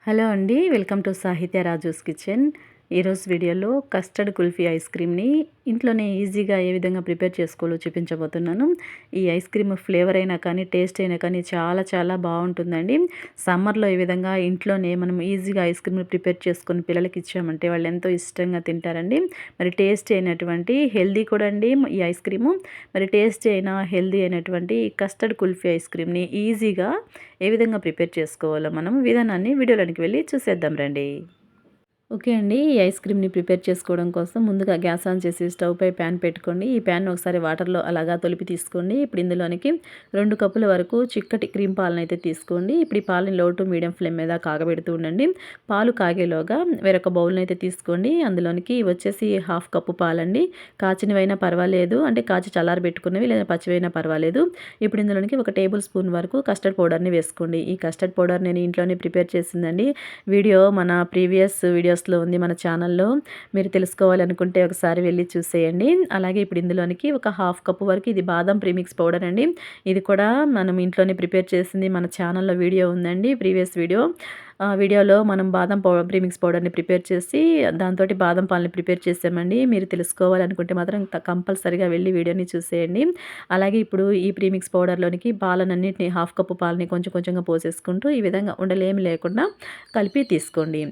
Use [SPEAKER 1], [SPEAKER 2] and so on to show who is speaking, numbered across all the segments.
[SPEAKER 1] Hello అండి. Welcome to సాహిత్య Raju's kitchen. ఈరోజు వీడియోలో కస్టర్డ్ కుల్ఫీ ఐస్ క్రీమ్‌ని ఇంట్లోనే ఈజీగా ఏ విధంగా ప్రిపేర్ చేసుకోవాలో చూపించబోతున్నాను. ఈ ఐస్ క్రీమ్ ఫ్లేవర్ అయినా కానీ, టేస్ట్ అయినా కానీ చాలా చాలా బావుంటుందండి. సమ్మర్‌లో ఈ విధంగా ఇంట్లోనే మనం ఈజీగా ఐస్ క్రీమ్‌ని ప్రిపేర్ చేసుకొని పిల్లలకి ఇచ్చామంటే వాళ్ళు ఎంతో ఇష్టంగా తింటారండి. మరి టేస్టీ అయినటువంటి హెల్తీ కూడా అండి ఈ ఐస్ క్రీము. మరి టేస్టీ అయిన, హెల్తీ అయినటువంటి కస్టర్డ్ కుల్ఫీ ఐస్ క్రీమ్‌ని ఈజీగా ఏ విధంగా ప్రిపేర్ చేసుకోవాలో మనం విధానాన్ని వీడియోలోనికి వెళ్ళి చూసేద్దాం రండి. ఓకే అండి. ఈ ఐస్ క్రీమ్‌ని ప్రిపేర్ చేసుకోవడం కోసం ముందుగా గ్యాస్ ఆన్ చేసి స్టవ్ పై ప్యాన్ పెట్టుకోండి. ఈ ప్యాన్‌ని ఒకసారి వాటర్‌లో అలాగా తొలిపి తీసుకోండి. ఇప్పుడు ఇందులోనికి 2 కప్పుల వరకు చిక్కటి క్రీమ్ పాలనైతే తీసుకోండి. ఇప్పుడు ఈ పాలని లో టు మీడియం ఫ్లేమ్ మీద కాగబెడుతూ ఉండండి. పాలు కాగేలోగా వేరొక బౌల్‌నైతే తీసుకోండి. అందులోనికి వచ్చేసి 1/2 కప్పు పాలండి. కాచినవైనా పర్వాలేదు, అంటే కాచి చల్లారబెట్టుకున్నవి లేదా పచ్చివైనా పర్వాలేదు. ఇప్పుడు ఇందులోనికి 1 టేబుల్ స్పూన్ వరకు కస్టర్డ్ పౌడర్‌ని వేసుకోండి. ఈ కస్టర్డ్ పౌడర్ నేను ఇంట్లోనే ప్రిపేర్ చేసిందండి. వీడియో మన ప్రీవియస్ వీడియోస్‌లో ఉంది మన ఛానల్‌లో. మీరు తెలుసుకోవాలనుకుంటే ఒకసారి వెళ్లి చూసేయండి. అలాగే ఇప్పుడు ఇందులోనికి ఒక 1/2 కప్పు వరకు ఇది బాదం ప్రీమిక్స్ పౌడర్ అండి. ఇది కూడా మనం ఇంట్లోనే ప్రిపేర్ చేసింది మన ఛానల్‌లో వీడియో ఉందండి. Previous video. ఆ వీడియోలో మనం బాదం ప్రీమిక్స్ పౌడర్‌ని ప్రిపేర్ చేసి దాంతోటి బాదం పాలని ప్రిపేర్ చేసామండి. మీరు తెలుసుకోవాలనుకుంటే మాత్రం కంపల్సరీగా వెళ్లి వీడియోని చూసేయండి. అలాగే ఇప్పుడు ఈ ప్రీమిక్స్ పౌడర్‌లోనికి పాలనన్నిటిని 1/2 కప్పు పాలని కొంచెం కొంచెంగా పోసేసుకుంటూ ఈ విధంగా ఉండలేమి లేకుండా కలిపి తీసుకోండి.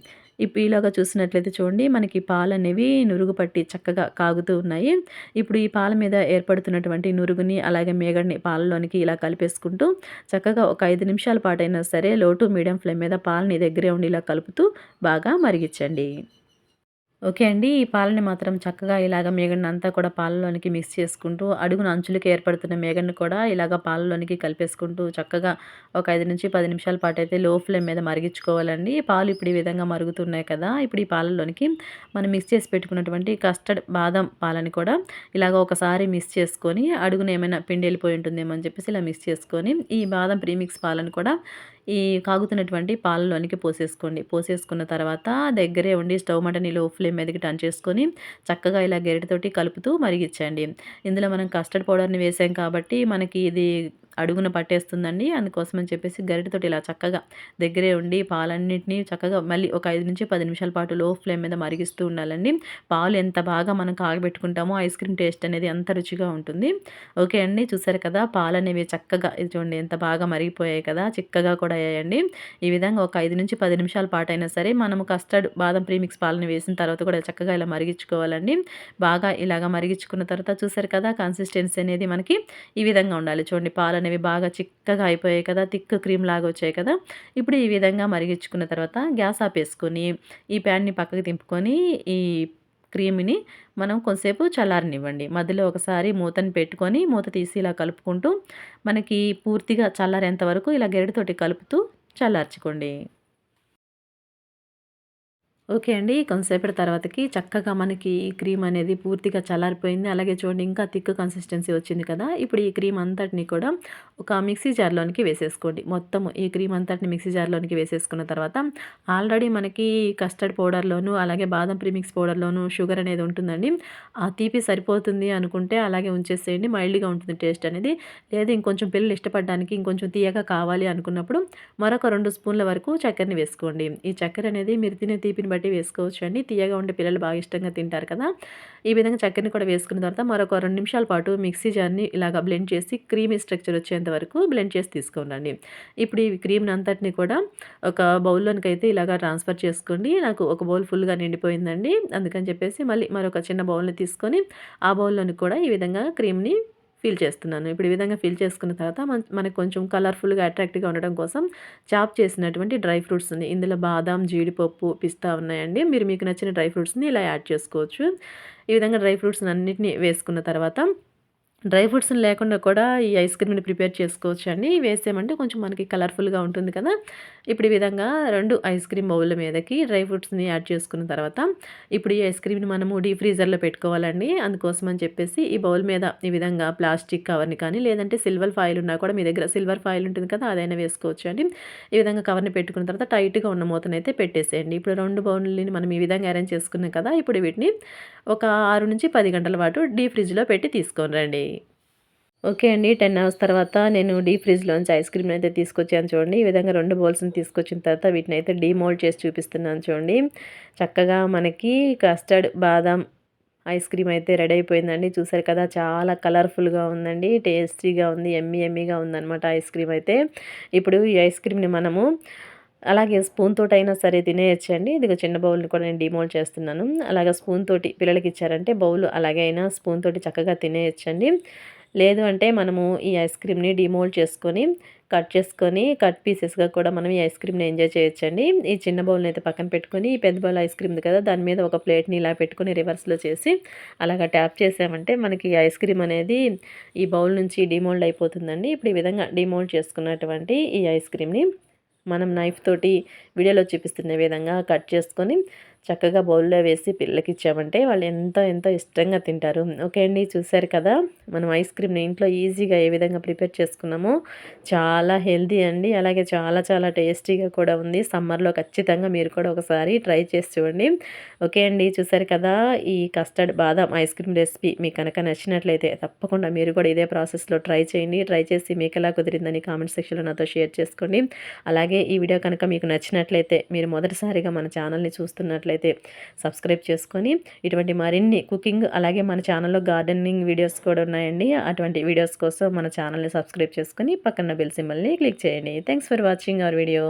[SPEAKER 1] ఈలోగా చూసినట్లయితే చూడండి, మనకి పాలనేవి నురుగు పట్టి చక్కగా కాగుతూ ఉన్నాయి. ఇప్పుడు ఈ పాల మీద ఏర్పడుతున్నటువంటి నురుగుని అలాగే మీగడని పాలలోనికి ఇలా కలిపేసుకుంటూ చక్కగా ఒక 5 నిమిషాల పాటైనా సరే లో టు మీడియం ఫ్లేమ్ మీద పాలని దగ్గరే ఉండి ఇలా కలుపుతూ బాగా మరిగించండి. ఓకే అండి. ఈ పాలని మాత్రం చక్కగా ఇలాగ మీగడనంతా కూడా పాలలోనికి మిక్స్ చేసుకుంటూ, అడుగున అంచులకి ఏర్పడుతున్న మీగడని కూడా ఇలాగ పాలలోనికి కలిపేసుకుంటూ చక్కగా ఒక 5-10 నిమిషాల పాటైతే లో ఫ్లేమ్ మీద మరిగించుకోవాలండి. పాలు ఇప్పుడు ఈ విధంగా మరుగుతున్నాయి కదా! ఇప్పుడు ఈ పాలల్లోనికి మనం మిక్స్ చేసి పెట్టుకున్నటువంటి కస్టర్డ్ బాదం పాలని కూడా ఇలాగ ఒకసారి మిక్స్ చేసుకొని, అడుగున ఏమైనా పిండి ఎళ్ళిపోయి ఉంటుందేమో అని చెప్పేసి ఇలా మిక్స్ చేసుకొని, ఈ బాదం ప్రీమిక్స్ పాలను కూడా ఈ కాగుతున్నటువంటి పాలలోనికి పోసేసుకోండి. పోసేసుకున్న తర్వాత దగ్గరే ఉండి స్టవ్ మంటని లో ఫ్లేమ్ మీదకి టర్న్ చేసుకొని చక్కగా ఇలా గరిటెతోటి కలుపుతూ మరిగిచ్చండి. ఇందులో మనం కస్టర్డ్ పౌడర్‌ని వేసాం కాబట్టి మనకి ఇది అడుగున పట్టేస్తుందండి. అందుకోసమని చెప్పేసి గరిటెతోటి ఇలా చక్కగా దగ్గరే ఉండి పాలన్నిటిని చక్కగా మళ్ళీ ఒక 5-10 నిమిషాల పాటు లో ఫ్లేమ్ మీద మరిగిస్తూ ఉండాలండి. పాలు ఎంత బాగా మనం కాగబెట్టుకుంటామో ఐస్ క్రీమ్ టేస్ట్ అనేది అంత రుచిగా ఉంటుంది. ఓకే అండి. చూసారు కదా! పాలనేవి చక్కగా ఇది చూడండి ఎంత బాగా మరిగిపోయాయి కదా! చిక్కగా కూడా అయ్యాయండి. ఈ విధంగా ఒక 5-10 నిమిషాల పాటైనా సరే మనము కస్టర్డ్ బాదం ప్రీమిక్స్ పాలని వేసిన తర్వాత కూడా చక్కగా ఇలా మరిగించుకోవాలండి. బాగా ఇలాగ మరిగించుకున్న తర్వాత చూసారు కదా! కన్సిస్టెన్సీ అనేది మనకి ఈ విధంగా ఉండాలి. చూడండి పాలనేవి బాగా చిక్కగా అయిపోయాయి కదా! థిక్ క్రీమ్ లాగా వచ్చాయి కదా! ఇప్పుడు ఈ విధంగా మరిగించుకున్న తర్వాత గ్యాస్ ఆపేసుకొని ఈ ప్యాన్‌ని పక్కకు దింపుకొని ఈ క్రీమ్‌ని మనం కొంసేపు చల్లారనివ్వండి. మధ్యలో ఒకసారి మూతను పెట్టుకొని మూత తీసి ఇలా కలుపుకుంటూ మనకి పూర్తిగా చల్లారేంత వరకు ఇలా గరిటెతోటి కలుపుతూ చల్లార్చుకోండి. ఓకే అండి. కొంతసేపటి తర్వాతకి చక్కగా మనకి ఈ క్రీమ్ అనేది పూర్తిగా చల్లారిపోయింది. అలాగే చూడండి ఇంకా థిక్ కన్సిస్టెన్సీ వచ్చింది కదా! ఇప్పుడు ఈ క్రీమ్ అంతటిని కూడా ఒక మిక్సీ జార్‌లోనికి వేసేసుకోండి. మొత్తము ఈ క్రీమ్ అంతటిని మిక్సీ జార్‌లోనికి వేసేసుకున్న తర్వాత ఆల్రెడీ మనకి కస్టర్డ్ పౌడర్‌లోను, అలాగే బాదం ప్రీమిక్స్ పౌడర్‌లోను షుగర్ అనేది ఉంటుందండి. ఆ తీపి సరిపోతుంది అనుకుంటే అలాగే ఉంచేసేయండి. మైల్డ్‌గా ఉంటుంది టేస్ట్ అనేది. లేదు ఇంకొంచెం పిల్లలు ఇష్టపడడానికి ఇంకొంచెం తీయగా కావాలి అనుకున్నప్పుడు మరొక 2 స్పూన్ల వరకు చక్కెరని వేసుకోండి. ఈ చక్కెర అనేది మీరు తినే తీపిని బట్టి వేసుకోవచ్చండి. తీయగా ఉండే పిల్లలు బాగా ఇష్టంగా తింటారు కదా! ఈ విధంగా చక్కెరని కూడా వేసుకున్న తర్వాత మరొక 2 నిమిషాల పాటు మిక్సీ జార్‌ని ఇలాగ బ్లెండ్ చేసి క్రీమీ స్ట్రక్చర్ వచ్చేంత వరకు బ్లెండ్ చేసి తీసుకోనండి. ఇప్పుడు ఈ క్రీమ్‌ని అంతటిని కూడా ఒక బౌల్‌లోనికైతే ఇలాగ ట్రాన్స్‌ఫర్ చేసుకోండి. నాకు ఒక బౌల్ ఫుల్‌గా నిండిపోయిందండి. అందుకని చెప్పేసి మళ్ళీ మరొక చిన్న బౌల్‌ని తీసుకొని ఆ బౌల్‌లోనికి కూడా ఈ విధంగా క్రీమ్‌ని ఫిల్ చేస్తున్నాను. ఇప్పుడు ఈ విధంగా ఫిల్ చేసుకున్న తర్వాత మనకు కొంచెం కలర్‌ఫుల్‌గా అట్రాక్టివ్‌గా ఉండడం కోసం చాప్ చేసినటువంటి డ్రై ఫ్రూట్స్ ఉన్నాయి. ఇందులో బాదాం, జీడిపప్పు, పిస్తా ఉన్నాయండి. మీరు మీకు నచ్చిన డ్రై ఫ్రూట్స్‌ని ఇలా యాడ్ చేసుకోవచ్చు. ఈ విధంగా డ్రై ఫ్రూట్స్‌ని అన్నిటిని వేసుకున్న తర్వాత డ్రై ఫ్రూట్స్‌ని లేకుండా కూడా ఈ ఐస్ క్రీమ్‌ని ప్రిపేర్ చేసుకోవచ్చండి. వేసామంటే కొంచెం మనకి కలర్‌ఫుల్‌గా ఉంటుంది కదా! ఇప్పుడు ఈ విధంగా 2 ఐస్ క్రీమ్ బౌల్ల మీదకి డ్రై ఫ్రూట్స్‌ని యాడ్ చేసుకున్న తర్వాత ఇప్పుడు ఈ ఐస్ క్రీమ్‌ని మనము డీప్ ఫ్రీజర్‌లో పెట్టుకోవాలండి. అందుకోసం అని చెప్పేసి ఈ బౌల్ మీద ఈ విధంగా ప్లాస్టిక్ కవర్‌ని కానీ లేదంటే సిల్వర్ ఫాయిల్ ఉన్నా కూడా మీ దగ్గర సిల్వర్ ఫాయిల్ ఉంటుంది కదా! అదైనా వేసుకోవచ్చండి. ఈ విధంగా కవర్‌ని పెట్టుకున్న తర్వాత టైట్‌గా ఉన్న మూతనైతే పెట్టేసేయండి. ఇప్పుడు 2 బౌల్‌ని మనం ఈ విధంగా అరేంజ్ చేసుకున్నాం కదా! ఇప్పుడు వీటిని ఒక 6-10 గంటల పాటు డీప్ ఫ్రిడ్జ్‌లో పెట్టి తీసుకొని రండి. ఓకే అండి. 10 అవర్స్ తర్వాత నేను డీప్ ఫ్రిడ్జ్‌లోంచి ఐస్ క్రీమ్‌ని అయితే తీసుకొచ్చాను చూడండి. ఈ విధంగా 2 బౌల్స్‌ని తీసుకొచ్చిన తర్వాత వీటినైతే డీమోల్డ్ చేసి చూపిస్తున్నాను చూడండి. చక్కగా మనకి కస్టర్డ్ బాదాం ఐస్ క్రీమ్ అయితే రెడీ అయిపోయిందండి. చూసారు కదా! చాలా కలర్‌ఫుల్‌గా ఉందండి. టేస్టీగా ఉంది. యమ్మీ యమ్మీగా ఉందనమాట ఐస్ క్రీమ్ అయితే. ఇప్పుడు ఈ ఐస్ క్రీమ్‌ని మనము అలాగే స్పూన్ తోటైనా సరే తినేయొచ్చండి. ఇదిగో చిన్న బౌల్‌ని కూడా నేను డీమోల్డ్ చేస్తున్నాను. అలాగా స్పూన్ తోటి పిల్లలకిచ్చారంటే బౌల్ అలాగే అయినా స్పూన్ తోటి చక్కగా తినేయొచ్చండి. లేదు అంటే మనము ఈ ఐస్ క్రీమ్‌ని డీమోల్డ్ చేసుకొని, కట్ చేసుకొని, కట్ పీసెస్‌గా కూడా మనం ఈ ఐస్ క్రీమ్‌ని ఎంజాయ్ చేయొచ్చండి. ఈ చిన్న బౌల్‌ని అయితే పక్కన పెట్టుకొని, ఈ పెద్ద బౌల్ ఐస్ క్రీమ్ ఉంది కదా! దాని మీద ఒక ప్లేట్‌ని ఇలా పెట్టుకొని రివర్స్‌లో చేసి, అలాగా ట్యాప్ చేసామంటే మనకి ఈ ఐస్ క్రీమ్ అనేది ఈ బౌల్ నుంచి డీమోల్డ్ అయిపోతుందండి. ఇప్పుడు ఈ విధంగా డీమోల్డ్ చేసుకున్నటువంటి ఈ ఐస్ క్రీమ్‌ని మనం నైఫ్ తోటి వీడియోలో చూపిస్తున్న విధంగా కట్ చేసుకొని చక్కగా బౌల్‌లో వేసి పిల్లలకిచ్చామంటే వాళ్ళు ఎంతో ఎంతో ఇష్టంగా తింటారు. ఓకే అండి. చూసారు కదా! మనం ఐస్ క్రీమ్‌ని ఇంట్లో ఈజీగా ఏ విధంగా ప్రిపేర్ చేసుకున్నామో చాలా హెల్తీ అండి. అలాగే చాలా చాలా టేస్టీగా కూడా ఉంది. సమ్మర్‌లో ఖచ్చితంగా మీరు కూడా ఒకసారి ట్రై చేసి చూడండి. ఓకే అండి. చూసారు కదా! ఈ కస్టర్డ్ బాదాం ఐస్ క్రీమ్ రెసిపీ మీకు కనుక నచ్చినట్లయితే తప్పకుండా మీరు కూడా ఇదే ప్రాసెస్‌లో ట్రై చేయండి. ట్రై చేసి మీకెలా కుదిరిందని కామెంట్ సెక్షన్‌లో నాతో షేర్ చేసుకోండి. అలాగే ఈ వీడియో కనుక మీకు నచ్చినట్లయితే మీరు మొదటిసారిగా మన ఛానల్‌ని చూస్తున్నట్లయితే సబ్స్క్రైబ్ చేసుకొని ఇటువంటి మరిన్ని కుకింగ్ అలాగే మన ఛానల్‌లో గార్డెనింగ్ వీడియోస్ కూడా ఉన్నాయండి. అటువంటి వీడియోస్ కోసం మన ఛానల్‌ని సబ్స్క్రైబ్ చేసుకొని పక్కన బెల్ సింబల్‌ని క్లిక్ చేయండి. Thanks for watching our video.